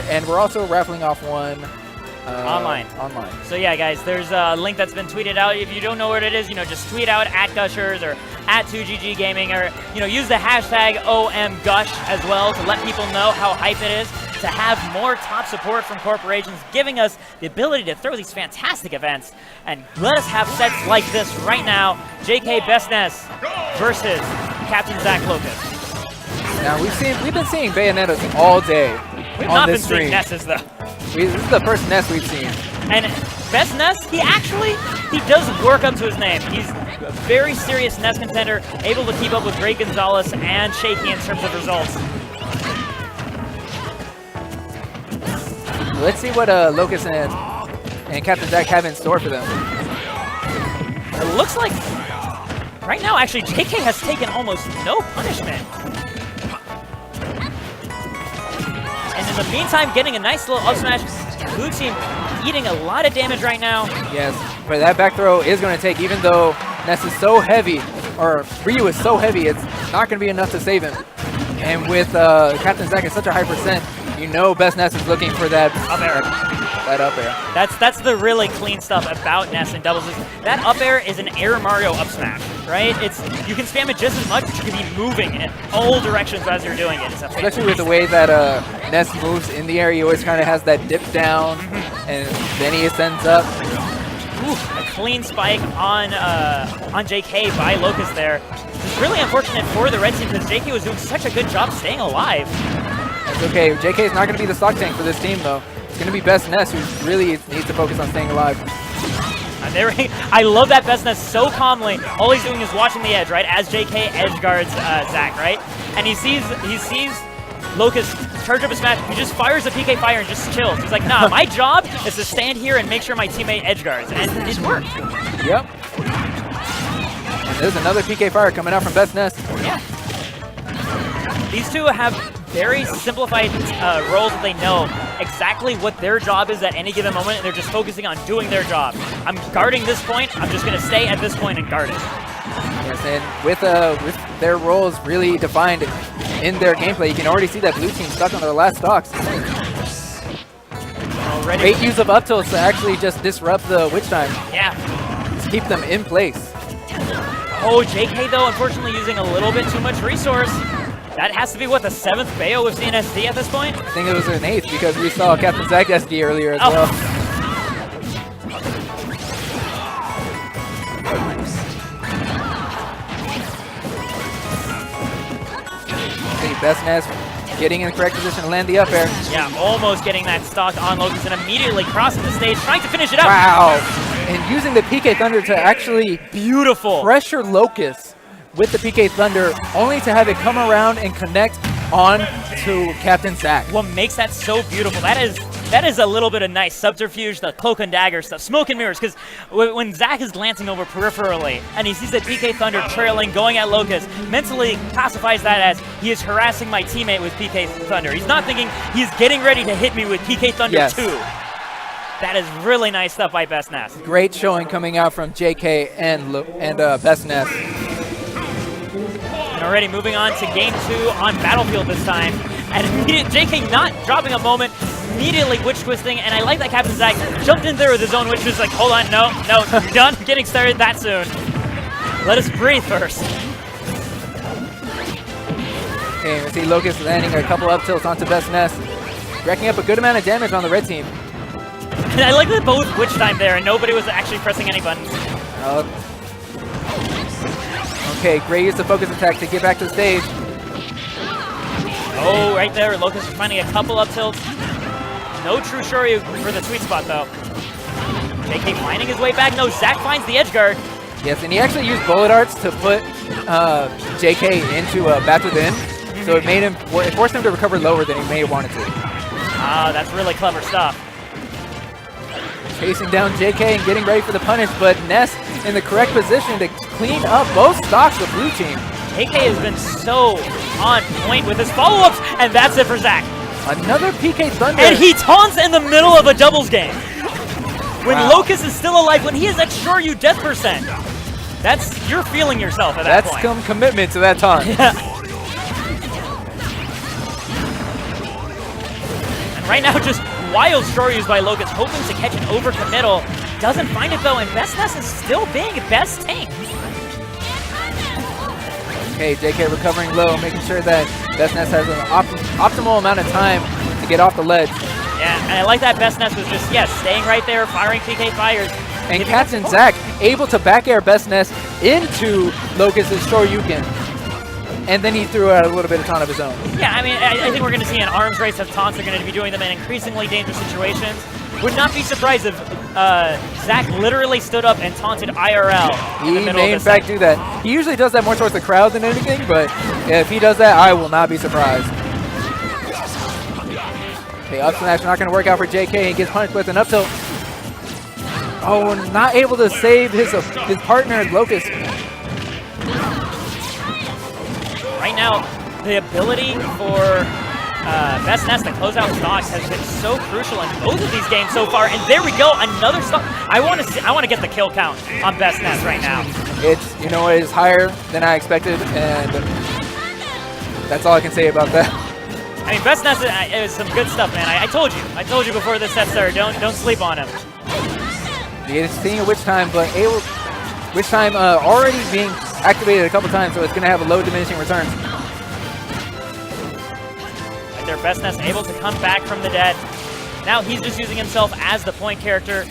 and we're also raffling off one online. Online. So yeah, guys, there's a link that's been tweeted out. If you don't know what it is, just tweet out @Gushers or @2GG Gaming, or use the hashtag #OMGush as well to let people know how hype it is to have more top support from corporations, giving us the ability to throw these fantastic events and let us have sets like this right now. JK BestNess versus CaptainZack Locus. Now we've been seeing Bayonettas all day. We've on not this been stream. seeing Nesses though. This is the first Ness we've seen. And BestNess, he does work up to his name. He's a very serious Ness contender, able to keep up with Great Gonzalez and Shaky in terms of results. Let's see what Locus and CaptainZack have in store for them. It looks like right now, actually, JK has taken almost no punishment. And in the meantime, getting a nice little up smash. Blue team eating a lot of damage right now. Yes, but that back throw is going to take, even though Ness is so heavy, or Ryu is so heavy, it's not going to be enough to save him. And with CaptainZack at such a high percent, BestNess is looking for that up air. That up air. That's the really clean stuff about Ness and doubles. That up air is an Air Mario up smash, right? You can spam it just as much, but you can be moving in all directions as you're doing it. Especially with the way that Ness moves in the air, he always kind of has that dip down, and then he ascends up. Ooh, a clean spike on JK by Locus there. It's really unfortunate for the red team because JK was doing such a good job staying alive. That's okay. JK is not going to be the stock tank for this team, though. It's going to be BestNess who really needs to focus on staying alive. I love that BestNess so calmly. All he's doing is watching the edge, right? As JK edge guards Zack, right? And he sees Locus charge up his smash. He just fires a PK fire and just chills. He's like, nah, my job is to stand here and make sure my teammate edge guards. And it worked. Yep. And there's another PK fire coming out from BestNess. Yeah. These two have very simplified roles that they know exactly what their job is at any given moment, and they're just focusing on doing their job. I'm guarding this point. I'm just going to stay at this point and guard it. Yes, and with their roles really defined in their gameplay, you can already see that blue team stuck on their last stocks. Great use of up tilts to actually just disrupt the witch time. Yeah. Just keep them in place. Oh, JK, though, unfortunately using a little bit too much resource. That has to be, what, the 7th Bayo we've seen SD at this point? I think it was an 8th because we saw CaptainZack SD earlier as well. BestNess getting in the correct position to land the up air. Yeah, almost getting that stock on Locus and immediately crossing the stage, trying to finish it up. Wow. And using the PK Thunder to actually pressure Locus with the PK Thunder, only to have it come around and connect on to CaptainZack. What makes that so beautiful, that is a little bit of nice subterfuge, the cloak and dagger stuff, smoke and mirrors, because when Zack is glancing over peripherally and he sees the PK Thunder trailing, going at Locus, mentally classifies that as he is harassing my teammate with PK Thunder. He's not thinking he's getting ready to hit me with PK Thunder too. That is really nice stuff by BestNess. Great showing coming out from JK and BestNess. And already moving on to game 2 on Battlefield this time. And JK not dropping a moment, immediately witch twisting, and I like that CaptainZack jumped in there with his own witch twist, like, hold on, no, you're done getting started that soon. Let us breathe first. Okay, we see Locus landing a couple up tilts onto BestNess, racking up a good amount of damage on the red team. And I like that both witch time there, and nobody was actually pressing any buttons. Okay, great use of focus attack to get back to the stage. Oh, right there, Locus is finding a couple up tilts. No true Shoryu for the sweet spot, though. JK finding his way back. No, Zack finds the edge guard. Yes, and he actually used bullet arts to put JK into back within, so it forced him to recover lower than he may have wanted to. Ah, that's really clever stuff. Chasing down JK and getting ready for the punish, but Ness in the correct position to clean up both stocks of blue team. JK has been so on point with his follow-ups, and that's it for Zack. Another PK Thunder. And he taunts in the middle of a doubles game. When Locus is still alive, when he is at Shoryu death percent. You're feeling yourself at that point. That's some commitment to that taunt. Yeah. Right now, just wild story used by Locus, hoping to catch an overcommittal. Doesn't find it though, and BestNess is still being best tank. Okay, JK recovering low, making sure that BestNess has an optimal amount of time to get off the ledge. Yeah, and I like that BestNess was just, yes, staying right there, firing PK fires. And CaptainZack able to back air BestNess into Locus's Shoryuken. And then he threw out a little bit of taunt of his own. Yeah, I mean, I think we're going to see an arms race of taunts. They're going to be doing them in increasingly dangerous situations. Would not be surprised if Zack literally stood up and taunted IRL. He may in fact do that. He usually does that more towards the crowd than anything, but if he does that, I will not be surprised. Okay, up smash not going to work out for JK. He gets punished with an up tilt. Oh, not able to save his partner, Locus. Right now, the ability for BestNess to close out stocks has been so crucial in both of these games so far. And there we go, another stock. I want to get the kill count on BestNess right now. It's, you know, it is higher than I expected, and that's all I can say about that. I mean, BestNess is some good stuff, man. I told you before this set started. Don't sleep on him. He's seeing a Witch Time, but Witch Time already being activated a couple times, so it's going to have a low diminishing returns. Right there, BestNess able to come back from the dead. Now he's just using himself as the point character,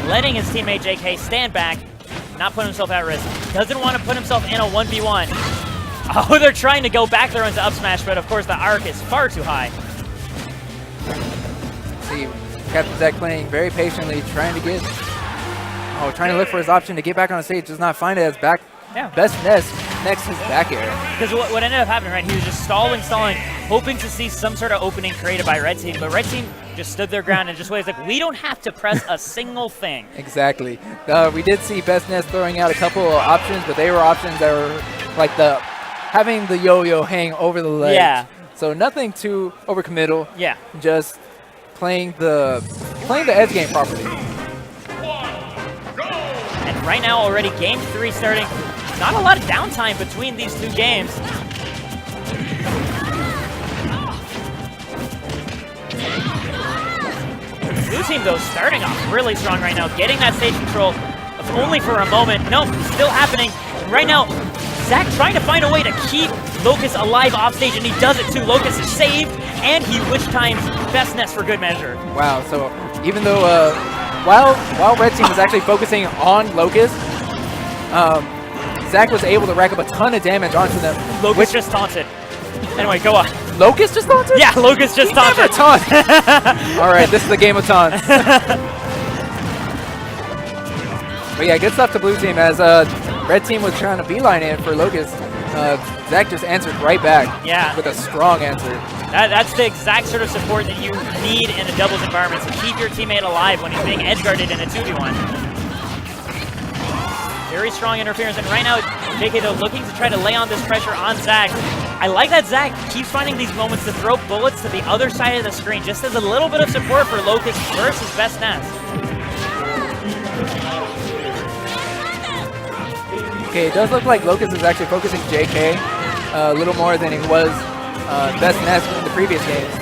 letting his teammate JK stand back, not put himself at risk. Doesn't want to put himself in a 1v1. Oh, they're trying to go back there into up smash, but of course the arc is far too high. See, CaptainZack playing very patiently, trying to look for his option to get back on the stage, does not find it as back. Yeah. BestNess next his back air. Because what ended up happening, right, he was just stalling, hoping to see some sort of opening created by Red Team, but Red Team just stood their ground and just waited. Like, we don't have to press a single thing. Exactly. We did see BestNess throwing out a couple of options, but they were options that were like having the yo-yo hang over the ledge. Yeah. So nothing too overcommittal. Yeah. Just playing the edge game properly. And right now, already game 3 starting. Not a lot of downtime between these two games. Blue team, though, starting off really strong right now, getting that stage control, if only for a moment. Nope, still happening. And right now, Zack trying to find a way to keep Locus alive off stage, and he does it too. Locus is saved, and he Witch Times BestNess for good measure. Wow, so even though, while Red Team was actually focusing on Locus, Zack was able to rack up a ton of damage onto them. Locus just taunted. Anyway, go on. Locus just taunted? Yeah, Locus just taunted. Never taunt. All right, this is the game of taunts. But yeah, good stuff to Blue Team as Red Team was trying to beeline in for Locus. Zack just answered right back with a strong answer. That's the exact sort of support that you need in a doubles environment to keep your teammate alive when he's being edge guarded in a 2v1. Very strong interference, and right now, JK though looking to try to lay on this pressure on Zack. I like that Zack keeps finding these moments to throw bullets to the other side of the screen, just as a little bit of support for Locus versus BestNess. Okay, it does look like Locus is actually focusing JK a little more than he was BestNess in the previous games.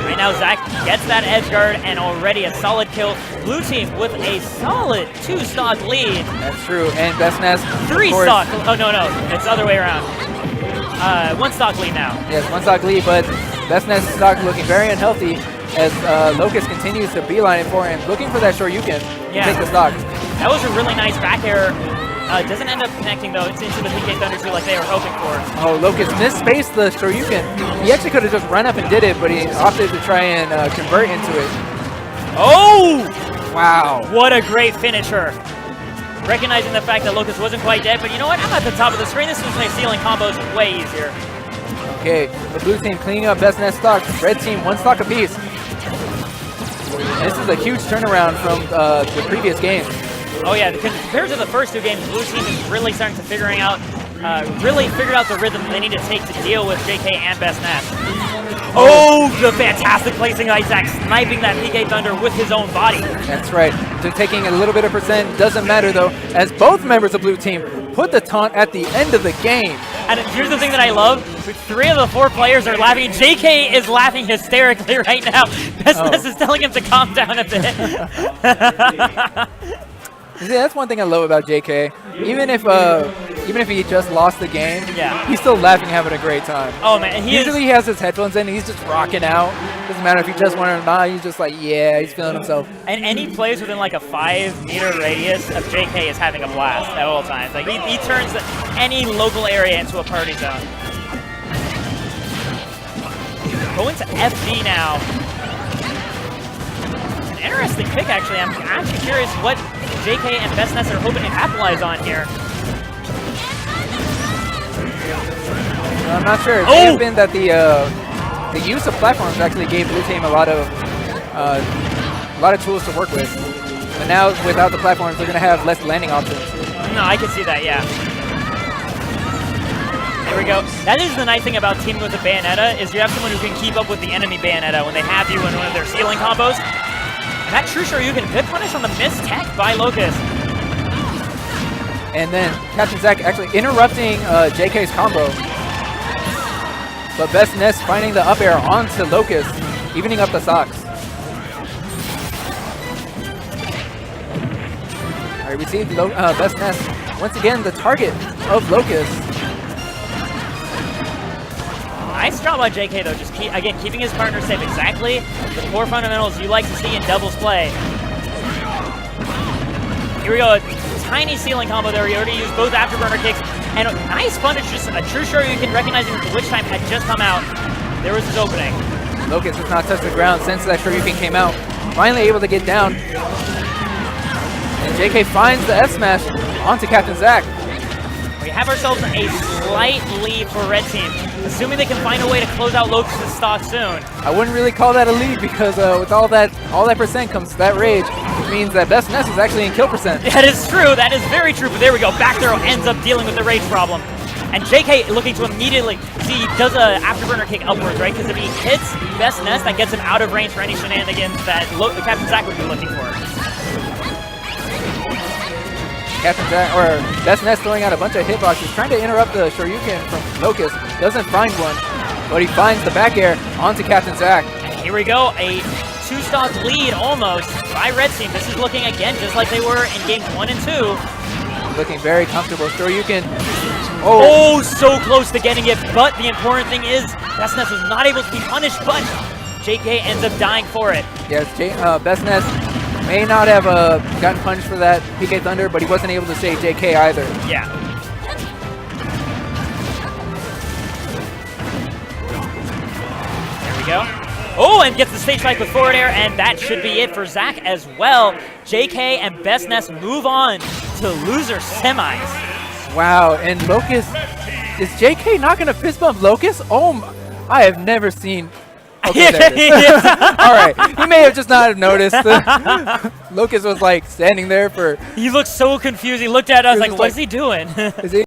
Right now, Zack gets that edge guard and already a solid kill. Blue team with a solid 2-stock lead. That's true, and BestNess 3-stock. Oh no, it's the other way around. 1-stock lead now. Yes, 1-stock lead, but BestNess stock looking very unhealthy as Locus continues to beeline it for him, looking for that Shoryuken to take the stock. That was a really nice back air. Doesn't end up connecting though. It's into the PK Thunder 2 like they were hoping for. Oh, Locus misspaced the Shoryuken. He actually could have just run up and did it, but he opted to try and convert into it. Oh! Wow. What a great finisher. Recognizing the fact that Locus wasn't quite dead, but you know what? I'm at the top of the screen. This is my ceiling combos way easier. Okay, the Blue Team cleaning up BestNess stocks. Red Team 1 stock apiece. This is a huge turnaround from the previous games. Oh yeah, compared to the first 2 games, Blue Team is really starting to figured out the rhythm they need to take to deal with JK and BestNess. Oh, the fantastic placing Isaac, sniping that PK Thunder with his own body. That's right. So taking a little bit of percent doesn't matter though, as both members of Blue Team put the taunt at the end of the game. And here's the thing that I love. 3 of the 4 players are laughing. JK is laughing hysterically right now. BestNess is telling him to calm down a bit. See, that's one thing I love about JK. Even if he just lost the game, he's still laughing, having a great time. Oh man, usually he has his headphones in, and he's just rocking out. Doesn't matter if he just won or not. He's just like, yeah, he's feeling himself. And any plays within like a 5-meter radius of JK is having a blast at all times. Like he turns any local area into a party zone. Going to FD now. An interesting pick, actually. I'm actually curious what JK and BestNess are hoping to capitalize on here. I'm not sure. It may have been that the use of platforms actually gave Blue Team a lot of tools to work with. But now, without the platforms, they're going to have less landing options. No, I can see that, yeah. There we go. That is the nice thing about teaming with a Bayonetta, is you have someone who can keep up with the enemy Bayonetta when they have you in one of their ceiling combos. And that true Shoryuken hit punish on the missed tech by Locus. And then CaptainZack actually interrupting JK's combo. But BestNess finding the up air onto Locus, evening up the stocks. All right, we see BestNess once again the target of Locus. Nice job by JK though, just keeping his partner safe. Exactly the core fundamentals you like to see in doubles play. Here we go, a tiny ceiling combo there. He already used both afterburner kicks. And a nice punish, just a true Shoryuken recognizing that the Witch Time had just come out. There was his opening. Locus has not touched the ground since that Shoryuken came out. Finally able to get down. And JK finds the F smash onto CaptainZack. We have ourselves a slight lead for Red Team, assuming they can find a way to close out Locus' stock soon. I wouldn't really call that a lead because with all that percent comes that rage. It means that BestNess is actually in kill percent. That is true. That is very true. But there we go. Back throw ends up dealing with the rage problem. And JK looking to immediately, see, he does a afterburner kick upwards, right? Because if he hits BestNess, that gets him out of range for any shenanigans that the CaptainZack would be looking for. CaptainZack, or BestNess throwing out a bunch of hitboxes, trying to interrupt the Shoryuken from Locus. Doesn't find one, but he finds the back air onto CaptainZack. And here we go, a 2-stock lead almost by Red Team. This is looking again just like they were in games 1 and 2. Looking very comfortable. Shoryuken. Oh, so close to getting it, but the important thing is BestNess was not able to be punished, but JK ends up dying for it. Yes, BestNess may not have gotten punished for that PK Thunder, but he wasn't able to save JK either. Yeah. There we go. Oh, and gets the stage spike with forward air, and that should be it for Zack as well. JK and BestNess move on to loser semis. Wow, and Locus, is JK not going to fist bump Locus? Oh, I have never seen. Okay, there it is. All right, he may have just not have noticed. Locus was like standing there for. He looked so confused. He looked at us like, what is he doing? Is he?